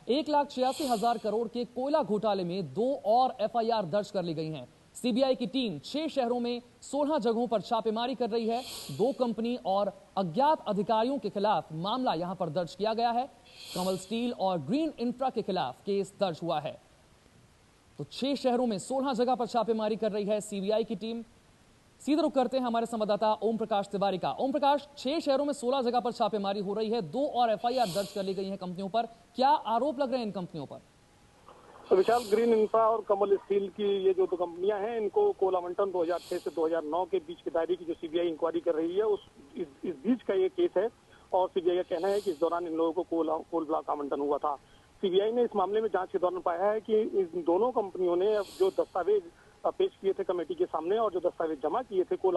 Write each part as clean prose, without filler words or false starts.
1,86,000 करोड़ के कोयला घोटाले में 2 और एफआईआर दर्ज कर ली गई हैं। सीबीआई की टीम 6 शहरों में 16 जगहों पर छापेमारी कर रही है। 2 कंपनी और अज्ञात अधिकारियों के खिलाफ मामला यहां पर दर्ज किया गया है। कमल स्टील और ग्रीन इंफ्रा के खिलाफ केस दर्ज हुआ है। तो 6 शहरों में 16 जगह पर छापेमारी कर रही है सीबीआई की टीम। सीधे रुख करते हैं हमारे संवाददाता ओम प्रकाश तिवारी का। ओम प्रकाश, 6 शहरों में 16 जगह पर छापेमारी हो रही है, 2 और एफआईआर दर्ज कर ली गई है कंपनियों पर। क्या आरोप लग रहे हैं इन कंपनियों पर? तो विशाल, ग्रीन इंफ्रा और कमल स्टील की ये जो 2 कंपनियां हैं, इनको कोल आवंटन 2006 से 2009 के बीच के दायरे की जो सीबीआई इंक्वायरी कर रही है इस बीच का ये केस है। और सीबीआई का कहना है कि इस दौरान इन लोगों को कोल ब्लॉक आवंटन हुआ था। सीबीआई ने इस मामले में जांच के दौरान पाया है कि इन दोनों कंपनियों ने जो दस्तावेज पेश किए थे कमेटी के सामने और जो दस्तावेज जमा किए थे कोल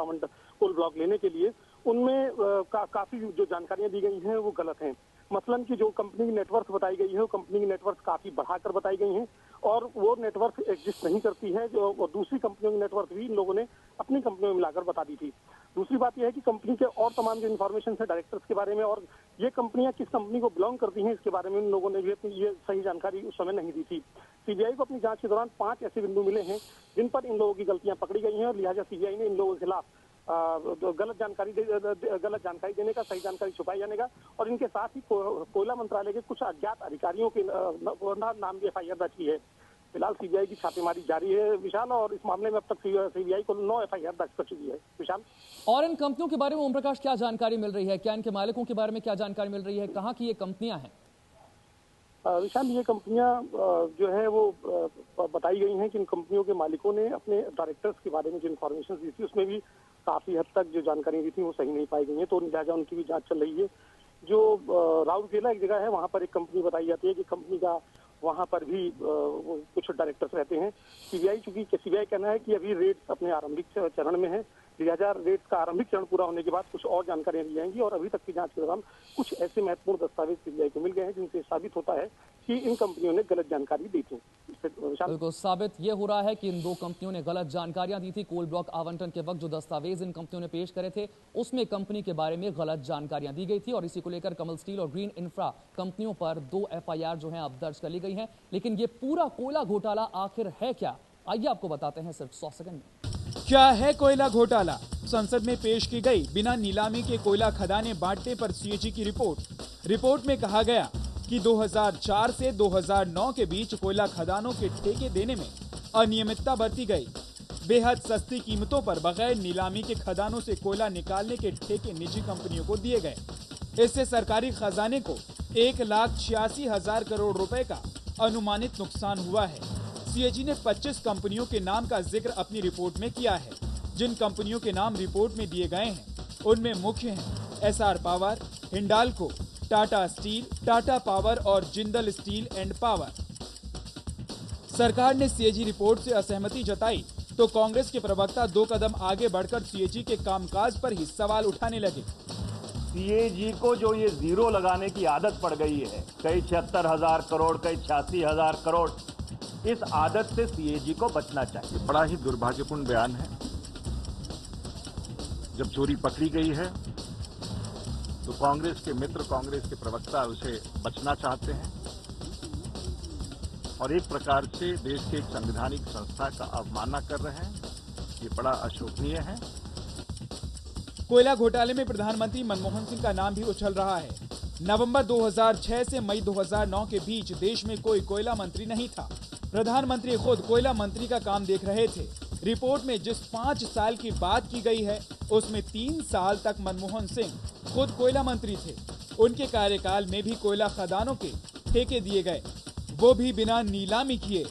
ब्लॉक लेने के लिए, उनमें काफी जो जानकारियां दी गई हैं वो गलत हैं। मसलन की जो कंपनी की नेटवर्क बताई गई है वो कंपनी की नेटवर्क काफी बढ़ाकर बताई गई हैं और वो नेटवर्क एग्जिस्ट नहीं करती है। जो दूसरी कंपनियों की नेटवर्क भी इन लोगों ने अपनी कंपनियों में मिलाकर बता दी थी। दूसरी बात यह है कि कंपनी के और तमाम जो इन्फॉर्मेशन है डायरेक्टर्स के बारे में और ये कंपनियां किस कंपनी को बिलोंग करती हैं इसके बारे में इन लोगों ने भी अपनी ये सही जानकारी उस समय नहीं दी थी। सीबीआई को अपनी जांच के दौरान 5 ऐसे बिंदु मिले हैं जिन पर इन लोगों की गलतियां पकड़ी गई हैं और लिहाजा सीबीआई ने इन लोगों के खिलाफ गलत जानकारी देने का, सही जानकारी छुपाई जाने का और इनके साथ ही कोयला मंत्रालय के कुछ अज्ञात अधिकारियों के नाम की एफआईआर दर्ज की है। फिलहाल सीबीआई की छापेमारी जारी है विशाल, और इस मामले में अब तक सीबीआई को 9 एफआईआर दर्ज कर चुकी है विशाल। और इन कंपनियों के बारे में ओम प्रकाश क्या जानकारी मिल रही है? क्या इनके मालिकों के बारे में क्या जानकारी मिल रही है? कहाँ की ये कंपनियां हैं? विशाल, ये कंपनियां जो है वो बताई गई हैं कि इन कंपनियों के मालिकों ने अपने डायरेक्टर्स के बारे में जो इन्फॉर्मेशन दी थी उसमें भी काफी हद तक जो जानकारी दी थी वो सही नहीं पाई गई है। तो लिहाजा उनकी भी जांच चल रही है। जो राउरकेला एक जगह है वहां पर एक कंपनी बताई जाती है कि कंपनी का वहां पर भी कुछ डायरेक्टर्स रहते हैं। सीबीआई कहना है कि अभी रेट्स अपने आरंभिक चरण में है, लिहाजा रेट्स का आरंभिक चरण पूरा होने के बाद कुछ और जानकारियां दी जाएंगी और अभी तक की जांच के दौरान कुछ ऐसे महत्वपूर्ण दस्तावेज सीबीआई को मिल गए हैं जिनसे साबित होता है कि इन कंपनियों ने गलत जानकारी दी थी। बिल्कुल साबित ये हो रहा है कि इन 2 कंपनियों ने गलत जानकारियां दी थी। कोल ब्लॉक आवंटन के वक्त जो दस्तावेज इन कंपनियों ने पेश करे थे उसमें कंपनी के बारे में गलत जानकारियां दी गई थी और इसी को लेकर कमल स्टील और ग्रीन इंफ्रा कंपनियों पर 2 एफआईआर जो है अब दर्ज कर ली गई हैं। लेकिन ये पूरा कोयला घोटाला आखिर है क्या, आइए आपको बताते हैं सिर्फ 100 सेकंड में। क्या है कोयला घोटाला? संसद में पेश की गई बिना नीलामी के कोयला खदानें बांटने पर सीएजी की रिपोर्ट में कहा गया कि 2004 से 2009 के बीच कोयला खदानों के ठेके देने में अनियमितता बरती गई। बेहद सस्ती कीमतों पर बगैर नीलामी के खदानों से कोयला निकालने के ठेके निजी कंपनियों को दिए गए। इससे सरकारी खजाने को 1,86,000 करोड़ रुपए का अनुमानित नुकसान हुआ है। सीएजी ने 25 कंपनियों के नाम का जिक्र अपनी रिपोर्ट में किया है। जिन कंपनियों के नाम रिपोर्ट में दिए गए हैं उनमें मुख्य हैं SR power, Hindalco, Tata steel, Tata power और जिंदल स्टील एंड पावर। सरकार ने सीएजी रिपोर्ट से असहमति जताई तो कांग्रेस के प्रवक्ता 2 कदम आगे बढ़कर सीएजी के कामकाज पर ही सवाल उठाने लगे। सीएजी को जो ये जीरो लगाने की आदत पड़ गई है, कई 76,000 करोड़, कई 86,000 करोड़, इस आदत से सीएजी को बचना चाहिए। बड़ा ही दुर्भाग्यपूर्ण बयान है। जब चोरी पकड़ी गई है तो कांग्रेस के मित्र, कांग्रेस के प्रवक्ता उसे बचना चाहते हैं और एक प्रकार से देश के एक संवैधानिक संस्था का अवमानना कर रहे हैं। ये बड़ा अशोभनीय है। कोयला घोटाले में प्रधानमंत्री मनमोहन सिंह का नाम भी उछल रहा है। नवंबर 2006 से मई 2009 के बीच देश में कोई कोयला मंत्री नहीं था। प्रधानमंत्री खुद कोयला मंत्री का काम देख रहे थे। रिपोर्ट में जिस 5 साल की बात की गई है उसमें 3 साल तक मनमोहन सिंह खुद कोयला मंत्री थे। उनके कार्यकाल में भी कोयला खदानों के ठेके दिए गए, वो भी बिना नीलामी किए।